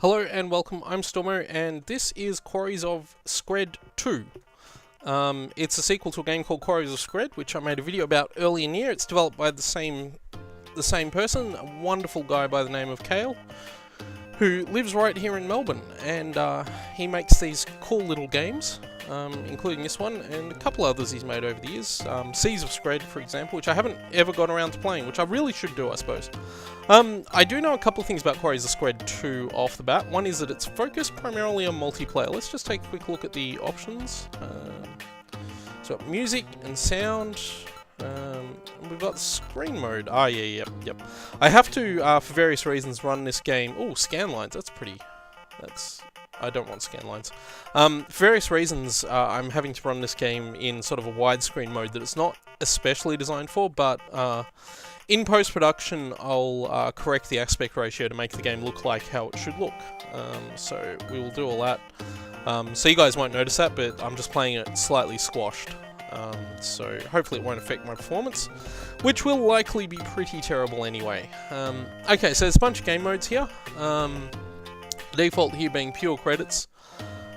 Hello and welcome, I'm Stormo, and this is Quarries of Scred 2. It's a sequel to a game called Quarries of Scred, which I made a video about early in the year. It's developed by the same person, a wonderful guy by the name of Kale, who lives right here in Melbourne, and he makes these cool little games, including this one, and a couple others he's made over the years. Seas of Scred, for example, which I haven't ever got around to playing, which I really should do, I suppose. I do know a couple of things about Quarries of Scred 2 off the bat. One is that it's focused primarily on multiplayer. Let's just take a quick look at the options. So music and sound. We've got screen mode. Yep. I have to, for various reasons, run this game. Oh, scan lines. I don't want scan lines. For various reasons, I'm having to run this game in sort of a widescreen mode that it's not especially designed for, but in post-production, I'll correct the aspect ratio to make the game look like how it should look. So we will do all that. So you guys won't notice that, but I'm just playing it slightly squashed. So hopefully it won't affect my performance, which will likely be pretty terrible anyway. Okay, so there's a bunch of game modes here. Default here being pure credits,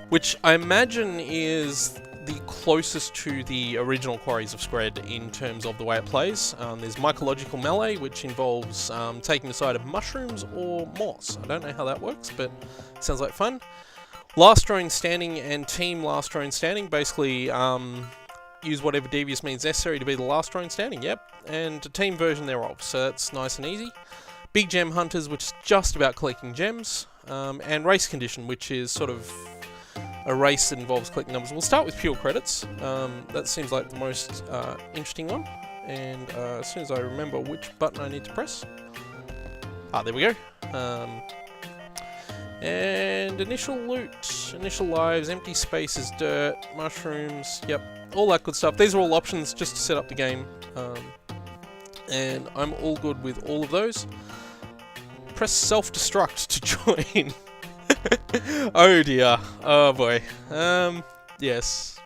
which I imagine is the closest to the original Quarries of Scred in terms of the way it plays. There's mycological melee, which involves taking the side of mushrooms or moss. I don't know how that works, but it sounds like fun. Last drone standing and team last drone standing, basically use whatever devious means necessary to be the last drone standing, yep, and a team version thereof, so that's nice and easy. Big Gem Hunters, which is just about collecting gems, and Race Condition, which is sort of a race that involves collecting numbers. We'll start with pure credits. That seems like the most interesting one. And as soon as I remember which button I need to press. There we go. And initial loot, initial lives, empty spaces, dirt, mushrooms, yep, all that good stuff. These are all options just to set up the game. And I'm all good with all of those. Press self-destruct to join. Oh dear. Oh boy. Yes.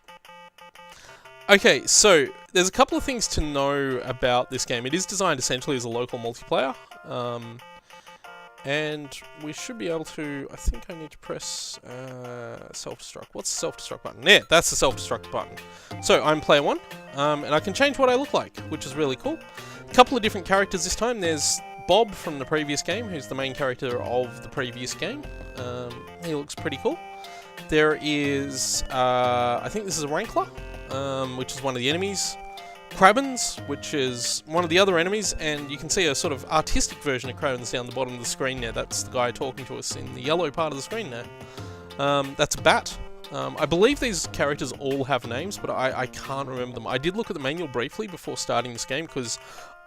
Okay, so there's a couple of things to know about this game. It is designed essentially as a local multiplayer. And we should be able to... I think I need to press self-destruct. What's the self-destruct button? Yeah, that's the self-destruct button. So I'm player one, and I can change what I look like, which is really cool. A couple of different characters this time. There's Bob from the previous game, who's the main character of the previous game. He looks pretty cool. There is, I think this is a Rankler, which is one of the enemies. Crabbins, which is one of the other enemies, and you can see a sort of artistic version of Crabbins down the bottom of the screen there. That's the guy talking to us in the yellow part of the screen there. That's a bat. I believe these characters all have names, but I can't remember them. I did look at the manual briefly before starting this game, because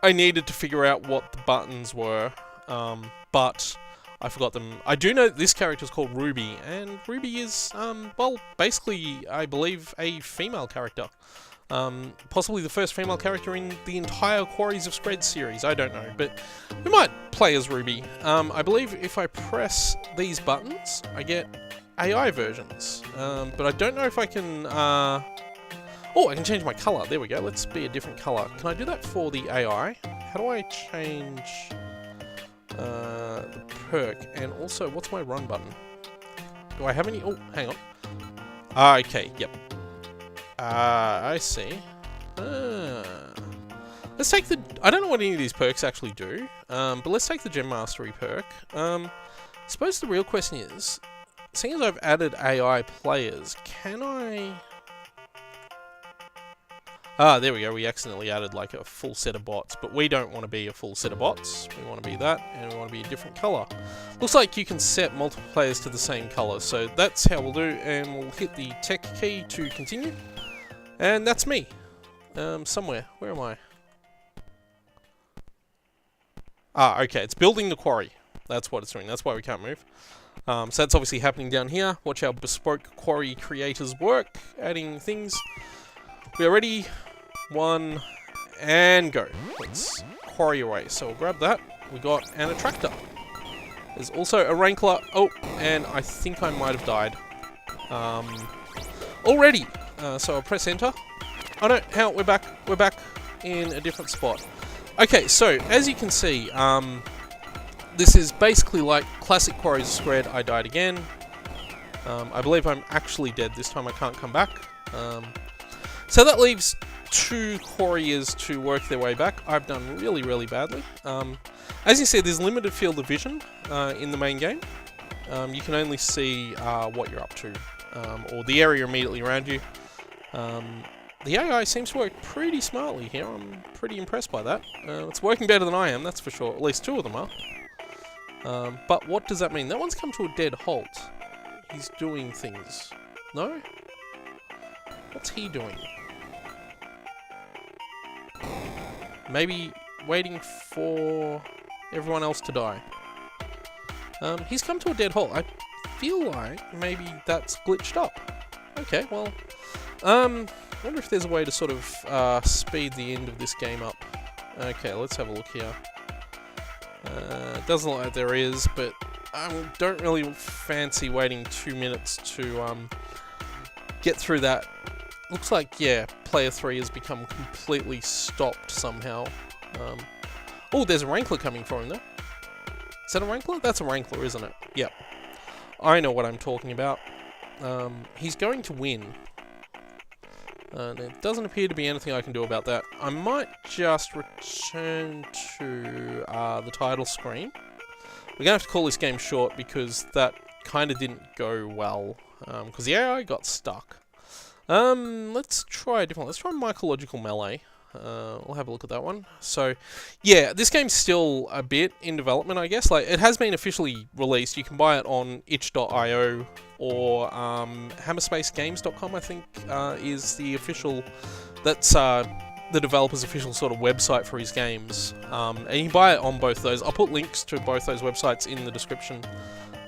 I needed to figure out what the buttons were, but I forgot them. I do know that this character is called Ruby, and Ruby is, well, basically, I believe, a female character. Possibly the first female character in the entire Quarries of Scred series, I don't know, but we might play as Ruby. I believe if I press these buttons, I get AI versions, but I don't know if I can, oh, I can change my colour. There we go. Let's be a different colour. Can I do that for the AI? How do I change the perk? And also, what's my run button? Do I have any? Oh, hang on. Okay, yep. I see. Let's take the... I don't know what any of these perks actually do, but let's take the Gem Mastery perk. I suppose the real question is, seeing as I've added AI players, can I... there we go, we accidentally added like a full set of bots, but we don't want to be a full set of bots, we want to be that, and we want to be a different colour. Looks like you can set multiple players to the same colour, so that's how we'll do, and we'll hit the tech key to continue. And that's me. Somewhere. Where am I? Okay, it's building the quarry. That's what it's doing, that's why we can't move. So that's obviously happening down here. Watch our bespoke quarry creators work, adding things. We are ready. 1, and go. Let's quarry away. So we'll grab that. We got an attractor. There's also a Rankler. Oh, and I think I might have died. Already. So I'll press enter. Oh no, hell, we're back in a different spot. Okay, so as you can see, this is basically like classic Quarries of Scred. I died again. I believe I'm actually dead this time. I can't come back. So that leaves 2 quarriers to work their way back. I've done really, really badly. As you see, there's limited field of vision in the main game. You can only see what you're up to, or the area immediately around you. The AI seems to work pretty smartly here. I'm pretty impressed by that. It's working better than I am, that's for sure. At least 2 of them are. But what does that mean? That one's come to a dead halt. He's doing things. No? What's he doing? Maybe waiting for everyone else to die. He's come to a dead halt. I feel like maybe that's glitched up. Okay, well... I wonder if there's a way to sort of speed the end of this game up. Okay, let's have a look here. Doesn't look like there is, but I don't really fancy waiting 2 minutes to get through that. Looks like, yeah, player 3 has become completely stopped somehow. Oh, there's a Rankler coming for him though. Is that a Rankler? That's a Rankler, isn't it? Yep. I know what I'm talking about. He's going to win. And it doesn't appear to be anything I can do about that. I might just return to the title screen. We're going to have to call this game short because that kind of didn't go well. Because the AI got stuck. Let's try a different one. Let's try Mycological Melee. We'll have a look at that one. So, yeah, this game's still a bit in development, I guess. Like, it has been officially released. You can buy it on itch.io or hammerspacegames.com, I think, is the official... That's the developer's official sort of website for his games. And you can buy it on both those. I'll put links to both those websites in the description.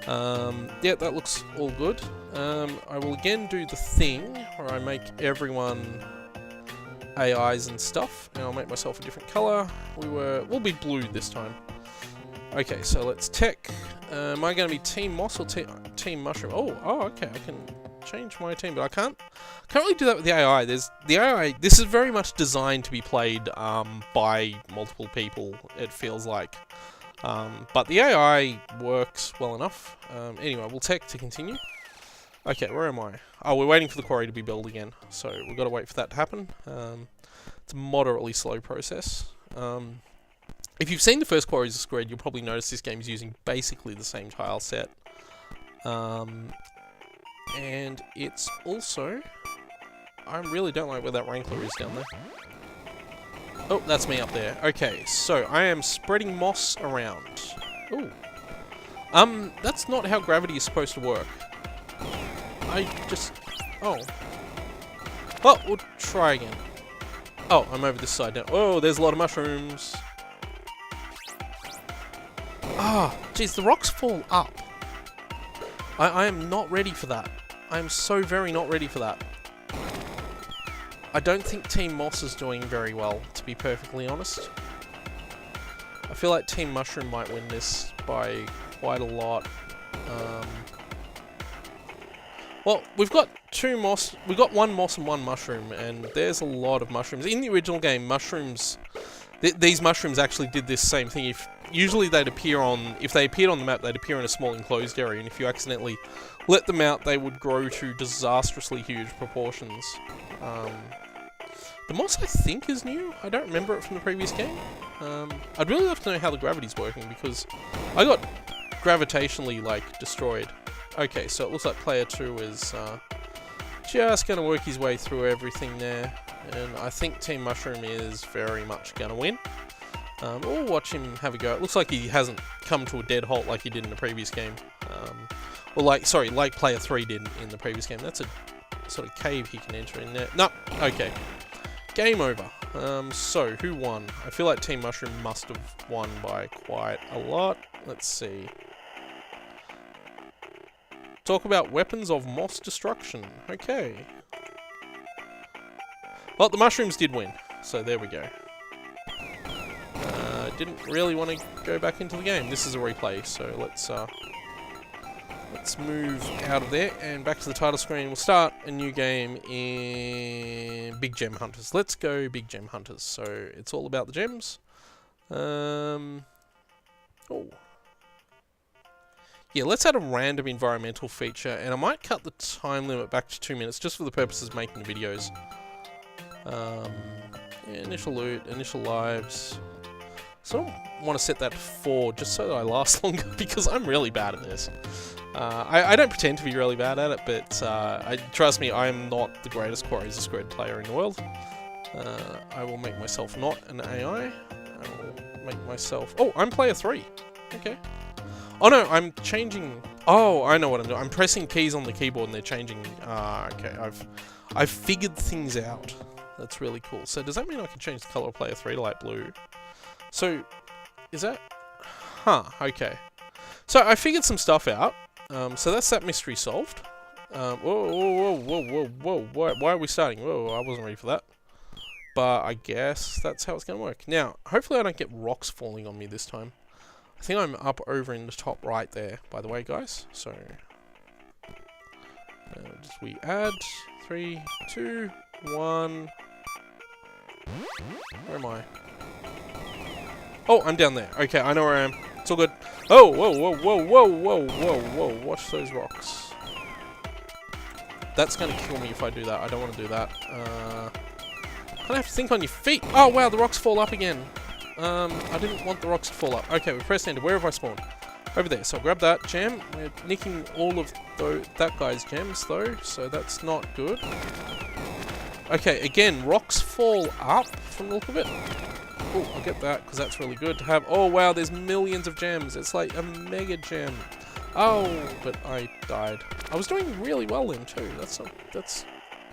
Yeah, that looks all good. I will again do the thing where I make everyone AIs and stuff, and I'll make myself a different colour. We'll be blue this time. Okay, so let's tech. Am I going to be Team Moss or Team Mushroom? Oh, okay, I can change my team, but I can't really do that with the AI. This is very much designed to be played by multiple people, it feels like. But the AI works well enough. Anyway, we'll tech to continue. Okay, where am I? Oh, we're waiting for the quarry to be built again, so we've got to wait for that to happen. It's a moderately slow process. If you've seen the first Quarries of Scred, you'll probably notice this game is using basically the same tile set. And it's also... I really don't like where that Rankler is down there. Oh, that's me up there. Okay, so I am spreading moss around. Ooh. That's not how gravity is supposed to work. Oh. Well, we'll try again. Oh, I'm over this side now. Oh, there's a lot of mushrooms. Ah, jeez, the rocks fall up. I am not ready for that. I am so very not ready for that. I don't think Team Moss is doing very well, to be perfectly honest. I feel like Team Mushroom might win this by quite a lot. Well, we've got 2 moss. We've got 1 moss and 1 mushroom, and there's a lot of mushrooms. In the original game, mushrooms... these mushrooms actually did this same thing. Usually they'd appear on... If they appeared on the map, they'd appear in a small enclosed area, and if you accidentally let them out, they would grow to disastrously huge proportions. The moss, I think, is new. I don't remember it from the previous game. I'd really love to know how the gravity's working, because I got gravitationally, like, destroyed. Okay, so it looks like player 2 is just going to work his way through everything there. And I think Team Mushroom is very much going to win. We'll watch him have a go. It looks like he hasn't come to a dead halt like he did in the previous game. Like player 3 did in the previous game. That's a sort of cave he can enter in there. No, okay. Game over. So, who won? I feel like Team Mushroom must have won by quite a lot. Let's see. Talk about weapons of moss destruction. Okay. Well, the mushrooms did win, so there we go. Didn't really want to go back into the game. This is a replay, so let's move out of there and back to the title screen. We'll start a new game in Big Gem Hunters. Let's go Big Gem Hunters. So it's all about the gems. Oh, Yeah, let's add a random environmental feature, and I might cut the time limit back to 2 minutes, just for the purposes of making the videos. Yeah, initial loot, initial lives. So I want to set that to 4, just so that I last longer, because I'm really bad at this. I don't pretend to be really bad at it, but trust me, I'm not the greatest Quarries of Scred player in the world. I will make myself not an AI. I will make myself... Oh, I'm player 3. Okay. Oh no, I'm changing... Oh, I know what I'm doing. I'm pressing keys on the keyboard and they're changing... okay, I've figured things out. That's really cool. So does that mean I can change the color of player 3 to light blue? So, is that... Huh, okay. So I figured some stuff out. So that's that mystery solved. Whoa. Why are we starting? Whoa, I wasn't ready for that. But I guess that's how it's going to work. Now, hopefully I don't get rocks falling on me this time. I think I'm up over in the top right there, by the way, guys. So, we add 3, 2, 1. Where am I? Oh, I'm down there. Okay, I know where I am. It's all good. Oh, whoa. Watch those rocks. That's going to kill me if I do that. I don't want to do that. Kind of have to think on your feet. Oh, wow, the rocks fall up again. I didn't want the rocks to fall up. Okay, we press enter. Where have I spawned? Over there. So I'll grab that gem. We're nicking all of that guy's gems, though, so that's not good. Okay, again, rocks fall up from the look of it. Oh, I'll get that, because that's really good to have. Oh, wow, there's millions of gems. It's like a mega gem. Oh, but I died. I was doing really well then, too. That's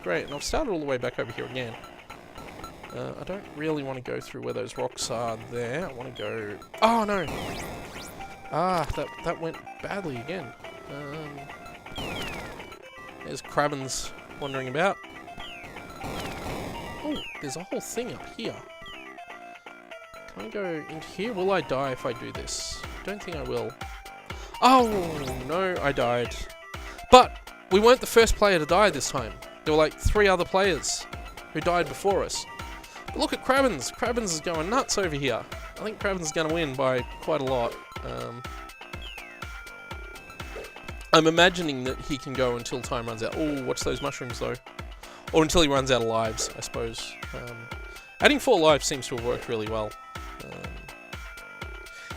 great. And I've started all the way back over here again. I don't really want to go through where those rocks are there. I want to go... Oh, no! Ah, that went badly again. There's Crabbins wandering about. Oh, there's a whole thing up here. Can I go into here? Will I die if I do this? Don't think I will. Oh, no, I died. But we weren't the first player to die this time. There were like 3 other players who died before us. But look at Crabbins. Crabbins is going nuts over here. I think Crabbins is going to win by quite a lot. I'm imagining that he can go until time runs out. Oh, watch those mushrooms though. Or until he runs out of lives, I suppose. Adding 4 lives seems to have worked really well.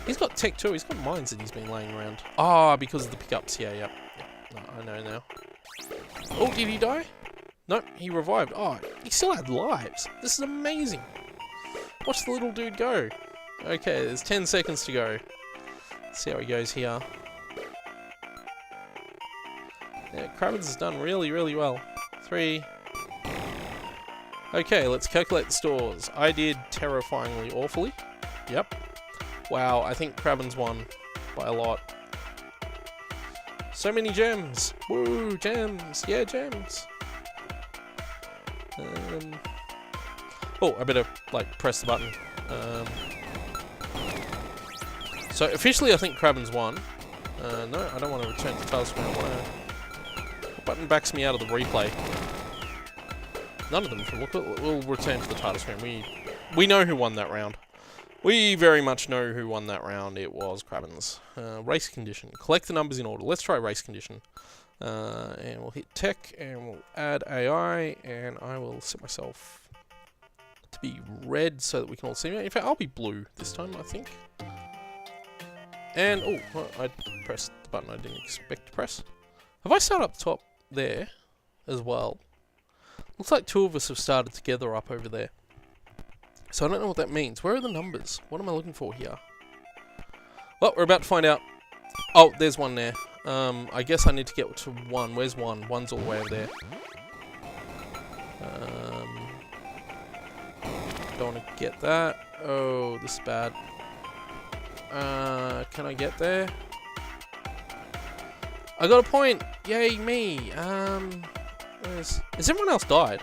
He's got tech too. He's got mines that he's been laying around. Ah, because of the pickups. Yeah. No, I know now. Oh, did he die? Nope, he revived. Oh, he still had lives. This is amazing. Watch the little dude go. Okay, there's 10 seconds to go. Let's see how he goes here. Yeah, Crabbins has done really, really well. 3. Okay, let's calculate the stores. I did terrifyingly awfully. Yep. Wow, I think Crabbins won by a lot. So many gems. Woo, gems. Yeah, gems. Oh, I better, like, press the button. So, officially, I think Crabbins won. No, I don't want to return to the title screen. I want to... The button backs me out of the replay. None of them can look. We'll return to the title screen. We know who won that round. We very much know who won that round. It was Crabbins. Race condition. Collect the numbers in order. Let's try race condition. And we'll hit tech, and we'll add AI, and I will set myself to be red so that we can all see me. In fact, I'll be blue this time, I think. And, oh, well, I pressed the button I didn't expect to press. Have I started up top there as well? Looks like 2 of us have started together up over there. So I don't know what that means. Where are the numbers? What am I looking for here? Well, we're about to find out. Oh, there's one there. I guess I need to get to 1. Where's 1? 1's all the way over there. Don't want to get that. Oh, this is bad. Can I get there? I got a point! Yay, me! Has everyone else died?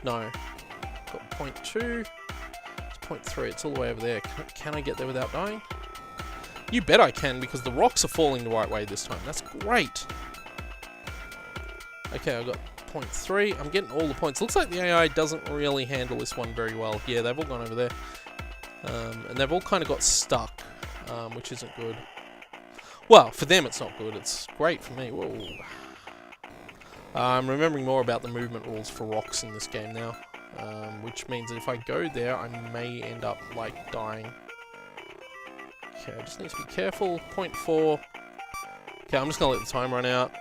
No. Got point 2. It's point 3. It's all the way over there. Can I get there without dying? You bet I can, because the rocks are falling the right way this time. That's great. Okay, I got point 3. I'm getting all the points. Looks like the AI doesn't really handle this one very well. Yeah, they've all gone over there. And they've all kind of got stuck, which isn't good. Well, for them it's not good. It's great for me. Whoa. I'm remembering more about the movement rules for rocks in this game now, which means that if I go there, I may end up, like, dying. Okay, I just need to be careful. 0.4. Okay, I'm just going to let the time run out.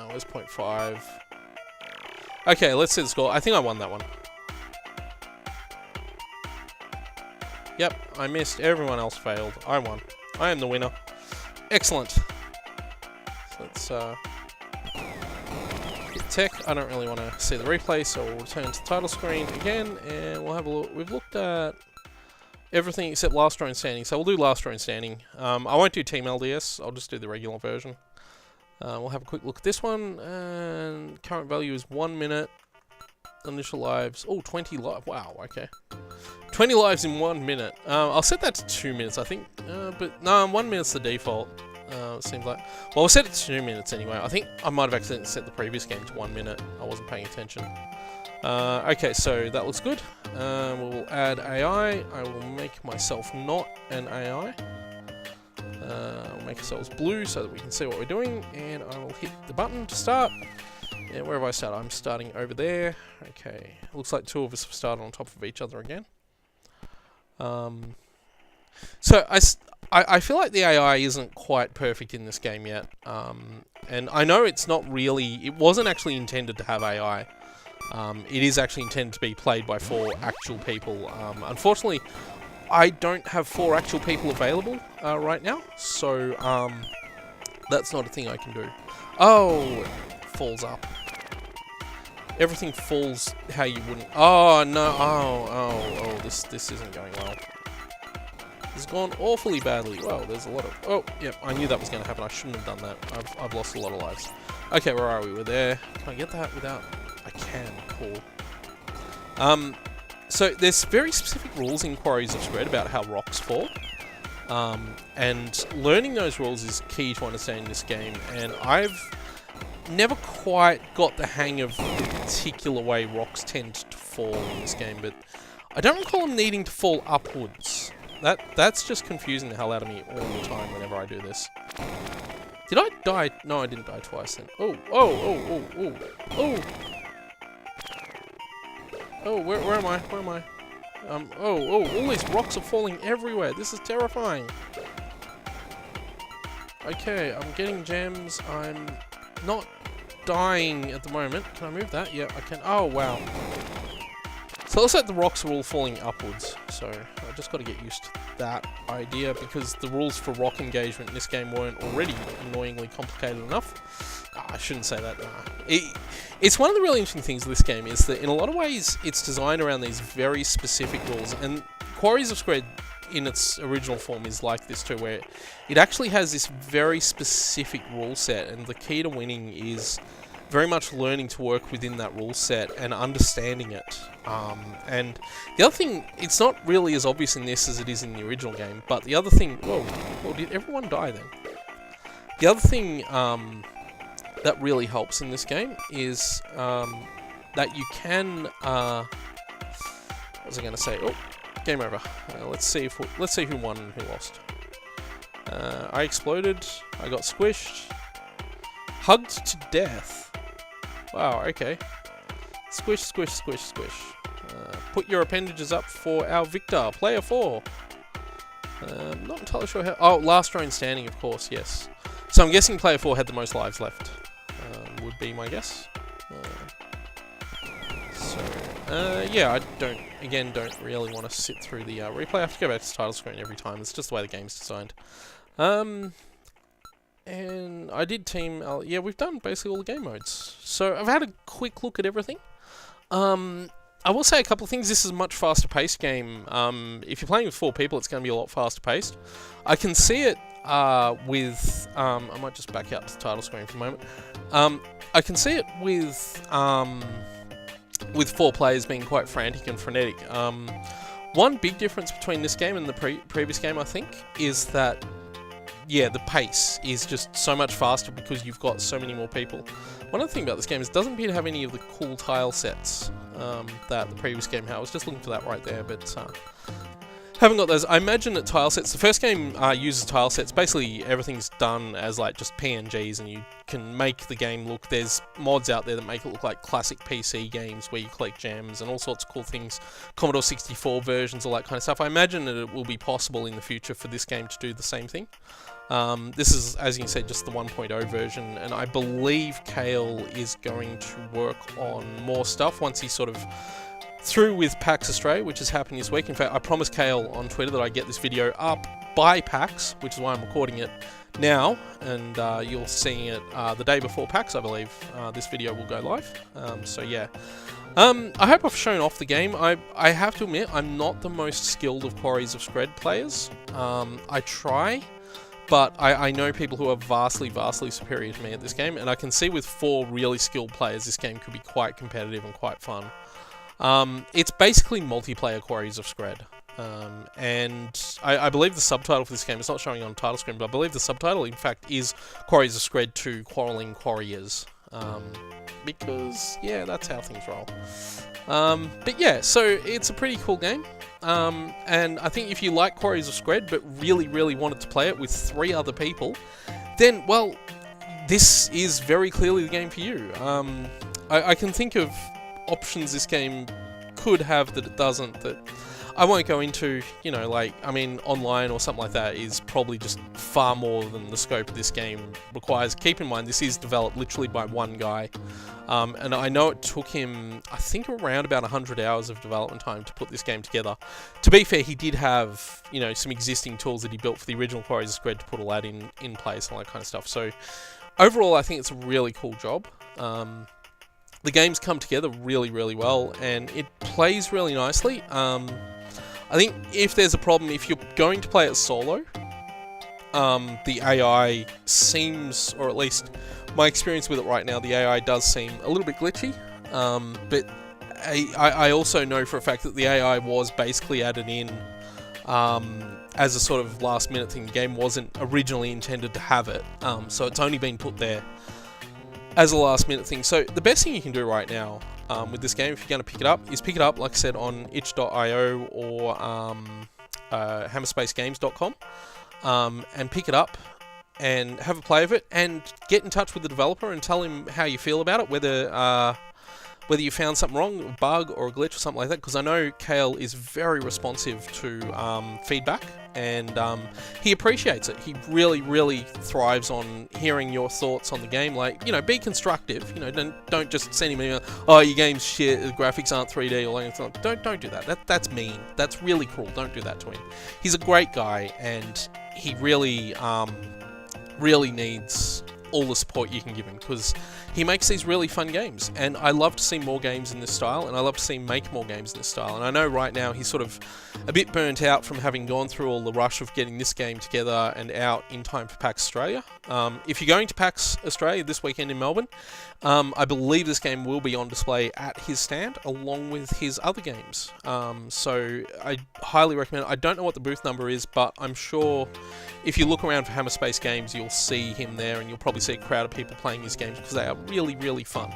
Where's 0.5? Okay, let's see the score. I think I won that one. Yep, I missed. Everyone else failed. I won. I am the winner. Excellent. So let's hit tech. I don't really want to see the replay, so we'll return to the title screen again, and we'll have a look. We've looked at everything except last drone standing, so we'll do last drone standing. I won't do Team LDS. I'll just do the regular version. We'll have a quick look at this one, and current value is 1 minute. Initial lives. Oh, 20 lives. Wow, okay. 20 lives in 1 minute. I'll set that to 2 minutes, I think. But no, 1 minute's the default. It seems like. Well, we'll set it to 2 minutes anyway. I think I might have accidentally set the previous game to 1 minute. I wasn't paying attention. Okay, so that looks good. We'll add AI. I will make myself not an AI. We'll make ourselves blue so that we can see what we're doing. And I will hit the button to start. And where have I started? I'm starting over there. Okay. Looks like two of us have started on top of each other again. So I feel like the AI isn't quite perfect in this game yet. And I know it's not really... It wasn't actually intended to have AI. It is actually intended to be played by 4 actual people. Unfortunately, I don't have 4 actual people available right now. So that's not a thing I can do. Oh, it falls up. Everything falls how you wouldn't... Oh, no. Oh, this isn't going well. This has gone awfully badly. Wow, there's a lot of... Oh, yep, I knew that was going to happen. I shouldn't have done that. I've lost a lot of lives. Okay, where are we? We're there. Can I get that without... I can. Cool. So there's very specific rules in Quarries of Scred about how rocks fall. And learning those rules is key to understanding this game. And I've never quite got the hang of the particular way rocks tend to fall in this game, but I don't recall them needing to fall upwards. That's just confusing the hell out of me all the time whenever I do this. Did I die? No, I didn't die twice then. Oh, where am I? Where am I? All these rocks are falling everywhere. This is terrifying. Okay, I'm getting gems. I'm not dying at the moment. Can I move that? Yeah, I can. Oh, wow. So it looks like the rocks are all falling upwards. So I just got to get used to that idea because the rules for rock engagement in this game weren't already annoyingly complicated enough. I shouldn't say that. It's one of the really interesting things of this game is that in a lot of ways it's designed around these very specific rules, and Quarries of Scred in its original form is like this too, where it actually has this very specific rule set, and the key to winning is very much learning to work within that rule set and understanding it. And the other thing, it's not really as obvious in this as it is in the original game, but the other thing... Whoa, did everyone die then? The other thing that really helps in this game is that you can... what was I going to say? Oh, game over. Let's see who won and who lost. I exploded. I got squished. Hugged to death. Wow, okay. Squish, squish, squish, squish. Put your appendages up for our victor, player 4. Not entirely sure how... Oh, last drone standing, of course, yes. So I'm guessing player 4 had the most lives left. Would be my guess. Yeah, I don't really want to sit through the replay. I have to go back to the title screen every time. It's just the way the game's designed. And I did team... yeah, we've done basically all the game modes. So I've had a quick look at everything. I will say a couple of things. This is a much faster paced game. If you're playing with 4 people, it's going to be a lot faster paced. I can see it with... I might just back out to the title screen for a moment. I can see it with 4 players being quite frantic and frenetic. One big difference between this game and the previous game, I think, is that yeah, the pace is just so much faster because you've got so many more people. One other thing about this game is it doesn't appear to have any of the cool tile sets that the previous game had. I was just looking for that right there, but Haven't got those. I imagine that tile sets. The first game uses tile sets. Basically, everything's done as like just PNGs, and you can make the game look. There's mods out there that make it look like classic PC games where you collect gems and all sorts of cool things. Commodore 64 versions, all that kind of stuff. I imagine that it will be possible in the future for this game to do the same thing. This is, as you said, just the 1.0 version, and I believe Kale is going to work on more stuff once he's sort of through with PAX Australia, which is happening this week. In fact, I promised Kale on Twitter that I get this video up by PAX, which is why I'm recording it now, and you'll see it the day before PAX, I believe. This video will go live. So yeah. I hope I've shown off the game. I have to admit, I'm not the most skilled of Quarries of Scred players. I try, but I know people who are vastly, vastly superior to me at this game, and I can see with 4 really skilled players, this game could be quite competitive and quite fun. It's basically multiplayer Quarries of Scred, and I believe the subtitle for this game, it's not showing on the title screen, but I believe the subtitle, in fact, is Quarries of Scred 2 Quarreling Quarriers, because, yeah, that's how things roll. But yeah, so it's a pretty cool game, and I think if you like Quarries of Scred, but really, really wanted to play it with 3 other people, then, well, this is very clearly the game for you. I can think of options this game could have that it doesn't, that I won't go into, you know, like, I mean, online or something like that is probably just far more than the scope of this game requires. Keep in mind, this is developed literally by one guy, and I know it took him, I think, around about 100 hours of development time to put this game together. To be fair, he did have, you know, some existing tools that he built for the original Quarries of Scred to put all that in place and all that kind of stuff. So, overall, I think it's a really cool job. The games come together really, really well, and it plays really nicely. I think if there's a problem, if you're going to play it solo, the AI seems, or at least my experience with it right now, the AI does seem a little bit glitchy, but I also know for a fact that the AI was basically added in as a sort of last minute thing. The game wasn't originally intended to have it, so it's only been put there as a last minute thing. So the best thing you can do right now with this game, if you're going to pick it up, is pick it up, like I said, on itch.io or hammerspacegames.com, and pick it up and have a play of it, and get in touch with the developer and tell him how you feel about it, whether you found something wrong, a bug or a glitch or something like that, because I know Kale is very responsive to feedback, and he appreciates it. He really, really thrives on hearing your thoughts on the game. Like, you know, be constructive. You know, don't just send him an email, oh, your game's shit, the graphics aren't 3D or anything. Don't do that. That's mean. That's really cruel. Don't do that to him. He's a great guy, and he really, really needs all the support you can give him, because he makes these really fun games, and I love to see more games in this style, and I love to see him make more games in this style. And I know right now he's sort of a bit burnt out from having gone through all the rush of getting this game together and out in time for PAX Australia. If you're going to PAX Australia this weekend in Melbourne, I believe this game will be on display at his stand along with his other games. So I highly recommend it. I don't know what the booth number is, but I'm sure if you look around for Hammerspace Games, you'll see him there, and you'll probably see a crowd of people playing his games, because they are really, really fun.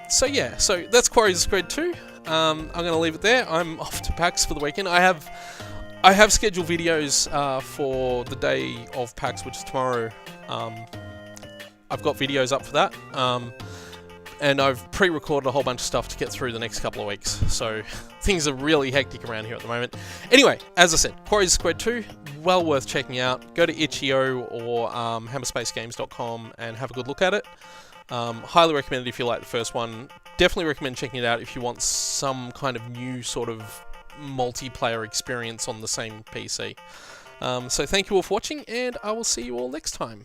So yeah, so that's Quarries of Scred 2. I'm going to leave it there. I'm off to PAX for the weekend. I have scheduled videos for the day of PAX, which is tomorrow. I've got videos up for that, and I've pre-recorded a whole bunch of stuff to get through the next couple of weeks, so things are really hectic around here at the moment. Anyway, as I said, Quarries of Scred 2, well worth checking out. Go to itch.io or hammerspacegames.com and have a good look at it. Highly recommend it if you like the first one. Definitely recommend checking it out if you want some kind of new sort of multiplayer experience on the same PC. So thank you all for watching, and I will see you all next time.